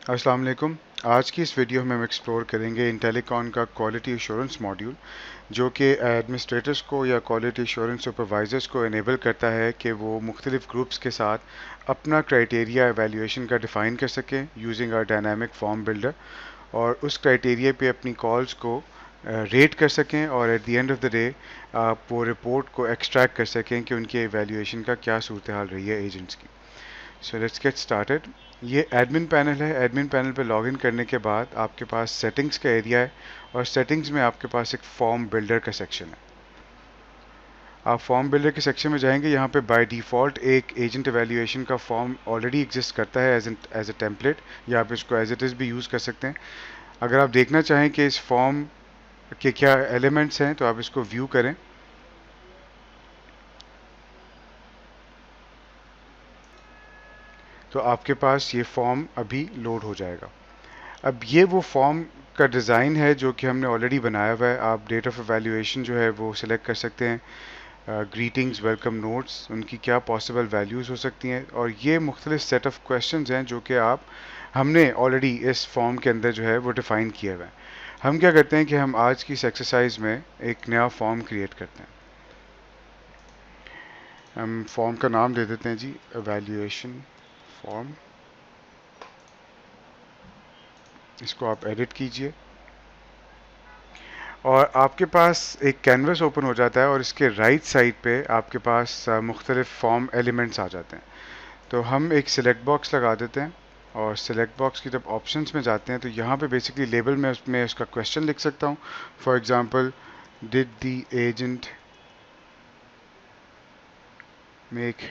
अस्सलाम वालेकुम। आज की इस वीडियो में हम एक्सप्लोर करेंगे इंटेलीकॉन का क्वालिटी एश्योरेंस मॉड्यूल, जो कि एडमिनिस्ट्रेटर्स को या क्वालिटी एश्योरेंस सुपरवाइजर्स को इनेबल करता है कि वो मुख्तलिफ ग्रुप्स के साथ अपना क्राइटेरिया एवेल्यूएशन का डिफ़ाइन कर सकें using our dynamic form builder, और उस क्राइटेरिया पे अपनी कॉल्स को रेट कर सकें और at the end of the day आप वो रिपोर्ट को एक्सट्रैक्ट कर सकें कि उनकी एवेल्यूएशन का क्या सूरत हाल रही है एजेंट्स की। So let's get started. ये एडमिन पैनल है। एडमिन पैनल पे लॉगिन करने के बाद आपके पास सेटिंग्स का एरिया है, और सेटिंग्स में आपके पास एक फॉर्म बिल्डर का सेक्शन है। आप फॉर्म बिल्डर के सेक्शन में जाएंगे। यहाँ पे बाय डिफ़ॉल्ट एक एजेंट एवेल्यूएशन का फॉर्म ऑलरेडी एग्जिस्ट करता है एज अ टेम्पलेट, या आप इसको एज इट इज़ भी यूज़ कर सकते हैं। अगर आप देखना चाहें कि इस फॉर्म के क्या एलिमेंट्स हैं, तो आप इसको व्यू करें। तो आपके पास ये फॉर्म अभी लोड हो जाएगा। अब ये वो फॉर्म का डिज़ाइन है जो कि हमने ऑलरेडी बनाया हुआ है। आप डेट ऑफ एवेल्यूएशन जो है वो सिलेक्ट कर सकते हैं, ग्रीटिंग्स, वेलकम नोट्स, उनकी क्या पॉसिबल वैल्यूज़ हो सकती हैं, और ये मुख्तलिफ सेट ऑफ क्वेश्चंस हैं जो कि हमने ऑलरेडी इस फॉर्म के अंदर जो है वो डिफ़ाइन किया हुआ है। हम क्या करते हैं कि हम आज की इस एक्सरसाइज में एक नया फॉर्म क्रिएट करते हैं। हम फॉर्म का नाम दे देते हैं जी एवेल्यूएशन फॉर्म। इसको आप एडिट कीजिए और आपके पास एक कैनवस ओपन हो जाता है, और इसके राइट साइड पे आपके पास मुख्तलिफ फॉर्म एलिमेंट्स आ जाते हैं। तो हम एक सिलेक्ट बॉक्स लगा देते हैं, और सिलेक्ट बॉक्स की जब ऑप्शंस में जाते हैं तो यहाँ पे बेसिकली लेबल में उसमें उसका क्वेश्चन लिख सकता हूँ। For example, did the agent make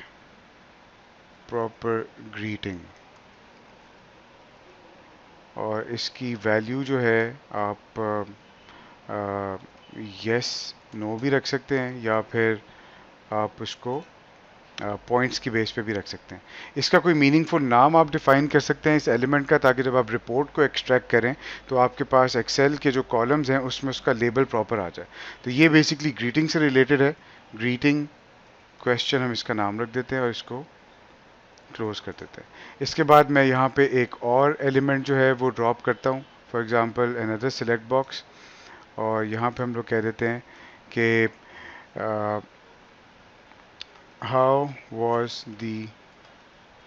proper greeting, और इसकी वैल्यू जो है आप यस नो भी रख सकते हैं, या फिर आप उसको पॉइंट्स की बेस पे भी रख सकते हैं। इसका कोई मीनिंगफुल नाम आप डिफाइन कर सकते हैं इस एलिमेंट का, ताकि जब आप रिपोर्ट को एक्सट्रैक्ट करें तो आपके पास एक्सेल के जो कॉलम्स हैं उसमें उसका लेबल प्रॉपर आ जाए। तो ये बेसिकली ग्रीटिंग से रिलेटेड है। ग्रीटिंग क्वेश्चन हम इसका नाम रख देते हैं और इसको क्लोज कर देते हैं। इसके बाद मैं यहाँ पे एक और एलिमेंट जो है वो ड्रॉप करता हूँ, for example another select box, और यहाँ पे हम लोग कह देते हैं कि how was the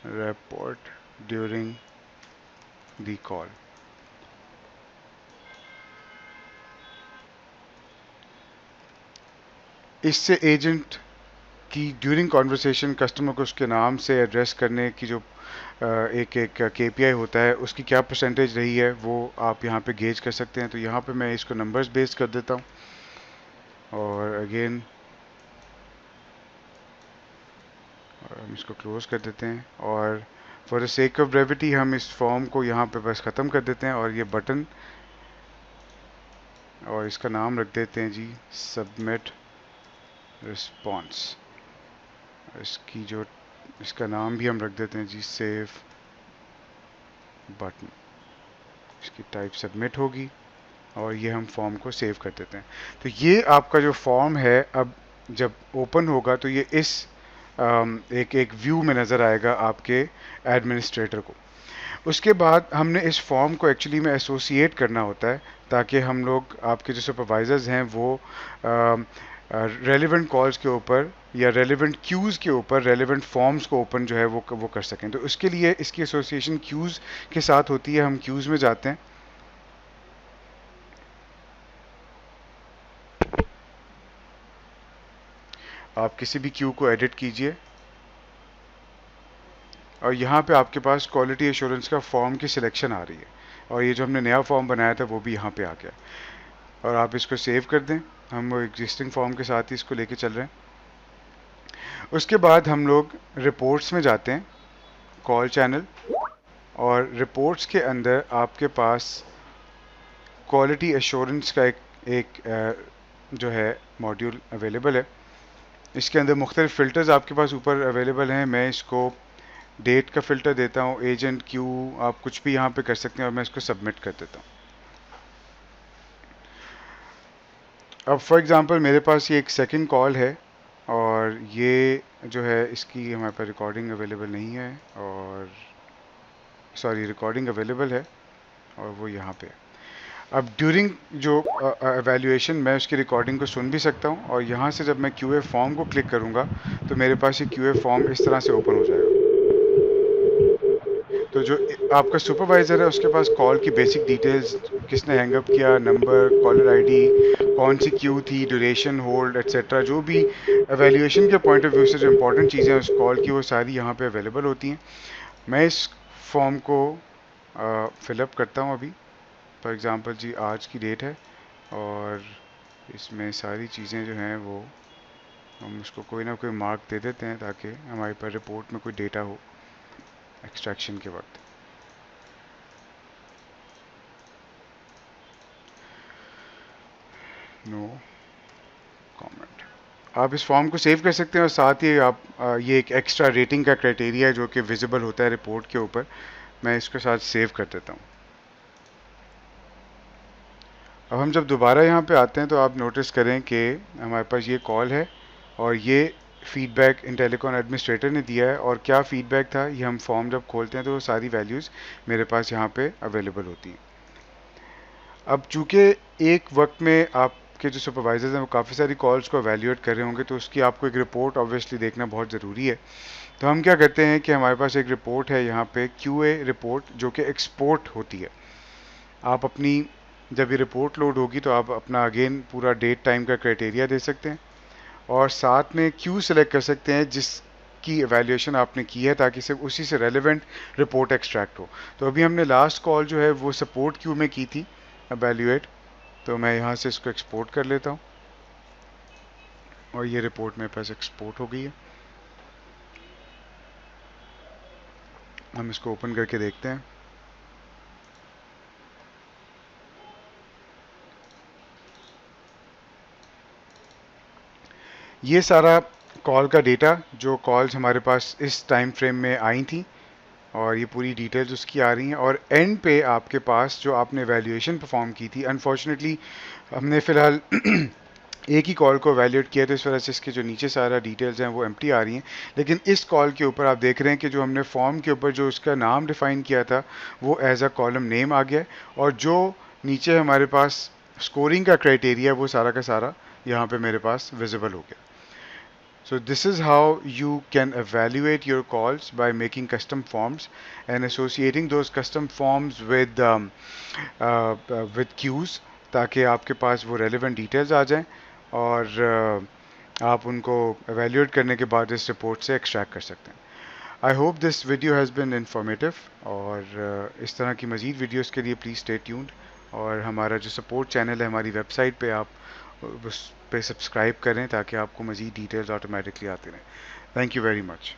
report during the call। इससे एजेंट की ड्यूरिंग कॉन्वर्सेशन कस्टमर को उसके नाम से एड्रेस करने की जो एक एक केपीआई होता है, उसकी क्या परसेंटेज रही है वो आप यहाँ पे गेज कर सकते हैं। तो यहाँ पे मैं इसको नंबर्स बेस्ड कर देता हूँ, और अगेन हम इसको क्लोज कर देते हैं, और for the sake of brevity हम इस फॉर्म को यहाँ पे बस ख़त्म कर देते हैं, और ये बटन, और इसका नाम रख देते हैं जी सबमिट रिस्पॉन्स। इसकी जो इसका नाम भी हम रख देते हैं जी सेव बटन। इसकी टाइप सबमिट होगी, और ये हम फॉर्म को सेव कर देते हैं। तो ये आपका जो फॉर्म है अब जब ओपन होगा तो ये इस एक एक व्यू में नज़र आएगा आपके एडमिनिस्ट्रेटर को। उसके बाद हमने इस फॉर्म को एक्चुअली में एसोसिएट करना होता है, ताकि हम लोग आपके जो सुपरवाइजर्स हैं वो रेलिवेंट कॉल्स के ऊपर या रेलिवेंट क्यूज़ के ऊपर रेलिवेंट फॉर्म्स को ओपन जो है वो कर सकें। तो उसके लिए इसकी एसोसिएशन क्यूज़ के साथ होती है। हम क्यूज़ में जाते हैं, आप किसी भी क्यू को एडिट कीजिए, और यहाँ पे आपके पास क्वालिटी एश्योरेंस का फॉर्म की सिलेक्शन आ रही है, और ये जो हमने नया फॉर्म बनाया था वो भी यहाँ पे आ गया। और आप इसको सेव कर दें, हम वो एग्जिस्टिंग फॉर्म के साथ ही इसको लेके चल रहे हैं। उसके बाद हम लोग रिपोर्ट्स में जाते हैं, कॉल चैनल, और रिपोर्ट्स के अंदर आपके पास क्वालिटी एश्योरेंस का एक जो है मॉड्यूल अवेलेबल है। इसके अंदर मुख्तलिफ फ़िल्टर्स आपके पास ऊपर अवेलेबल हैं। मैं इसको डेट का फ़िल्टर देता हूँ, एजेंट, क्यू, आप कुछ भी यहाँ पे कर सकते हैं, और मैं इसको सबमिट कर देता हूँ। अब फॉर एग्ज़ाम्पल मेरे पास ये एक सेकंड कॉल है, और ये जो है इसकी हमारे पास रिकॉर्डिंग अवेलेबल नहीं है, और सॉरी रिकॉर्डिंग अवेलेबल है और वो यहाँ पे। अब ड्यूरिंग जो एवेल्यूएशन मैं उसकी रिकॉर्डिंग को सुन भी सकता हूँ, और यहाँ से जब मैं क्यूए फॉर्म को क्लिक करूँगा तो मेरे पास ये क्यूए फॉर्म इस तरह से ओपन हो जाएगा। तो जो आपका सुपरवाइज़र है उसके पास कॉल की बेसिक डिटेल्स, किसने हैंगअप किया, नंबर, कॉलर आईडी, कौन सी क्यू थी, ड्यूरेशन, होल्ड एक्सेट्रा, जो भी एवेल्यूएशन के पॉइंट ऑफ व्यू से जो इंपॉर्टेंट चीज़ें हैं उस कॉल की, वो सारी यहाँ पे अवेलेबल होती हैं। मैं इस फॉर्म को फिलअप करता हूँ अभी। फॉर एग्ज़ाम्पल जी आज की डेट है और इसमें सारी चीज़ें जो हैं वो हम उसको कोई ना कोई मार्क दे देते हैं ताकि हमारे पास रिपोर्ट में कोई डेटा हो एक्सट्रैक्शन के वक्त। No comment. आप इस फॉर्म को सेव कर सकते हैं और साथ ही आप ये एक एक्स्ट्रा रेटिंग का क्राइटेरिया है जो कि विजिबल होता है रिपोर्ट के ऊपर, मैं इसके साथ सेव कर देता हूँ। अब हम जब दोबारा यहाँ पे आते हैं तो आप नोटिस करें कि हमारे पास ये कॉल है और ये फीडबैक इंटेलीकॉन एडमिनिस्ट्रेटर ने दिया है, और क्या फीडबैक था ये हम फॉर्म जब खोलते हैं तो वो सारी वैल्यूज़ मेरे पास यहाँ पे अवेलेबल होती हैं। अब चूँकि एक वक्त में आपके जो सुपरवाइजर्स हैं वो काफ़ी सारी कॉल्स को एवेल्यूएट कर रहे होंगे, तो उसकी आपको एक रिपोर्ट ऑब्वियसली देखना बहुत ज़रूरी है। तो हम क्या करते हैं कि हमारे पास एक रिपोर्ट है यहाँ पे, क्यूए रिपोर्ट, जो कि एक्सपोर्ट होती है। आप अपनी जब ये रिपोर्ट लोड होगी तो आप अपना अगेन पूरा डेट टाइम का क्राइटेरिया दे सकते हैं और साथ में क्यू सेलेक्ट कर सकते हैं जिसकी एवेल्यूएशन आपने की है, ताकि सिर्फ उसी से रेलेवेंट रिपोर्ट एक्सट्रैक्ट हो। तो अभी हमने लास्ट कॉल जो है वो सपोर्ट क्यू में की थी एवेल्यूएट, तो मैं यहाँ से इसको एक्सपोर्ट कर लेता हूँ और ये रिपोर्ट मेरे पास एक्सपोर्ट हो गई है। हम इसको ओपन करके देखते हैं। ये सारा कॉल का डेटा, जो कॉल्स हमारे पास इस टाइम फ्रेम में आई थी, और ये पूरी डिटेल्स उसकी आ रही हैं, और एंड पे आपके पास जो आपने वैल्यूएशन परफॉर्म की थी, अनफॉर्चुनेटली हमने फ़िलहाल एक ही कॉल को वैल्यूएट किया, तो इस वजह से इसके जो नीचे सारा डिटेल्स हैं वो एम्प्टी आ रही हैं। लेकिन इस कॉल के ऊपर आप देख रहे हैं कि जो हमने फॉर्म के ऊपर जो उसका नाम डिफ़ाइन किया था वो एज अ कॉलम नेम आ गया है, और जो नीचे हमारे पास स्कोरिंग का क्राइटेरिया वो सारा का सारा यहाँ पे मेरे पास विजिबल हो गया। So this is how you can evaluate your calls by making custom forms and associating those custom forms with queues, ताकि आपके पास वो relevant details आ जाएं और आप उनको evaluate करने के बाद इस report से extract कर सकते हैं। I hope this video has been informative, और इस तरह की मज़ीद वीडियोस के लिए प्लीज़ स्टे ट्यून्ड, और हमारा जो सपोर्ट चैनल है हमारी वेबसाइट पे आप उस पे सब्सक्राइब करें ताकि आपको मज़ीद डिटेल्स ऑटोमेटिकली आते रहें। Thank you very much.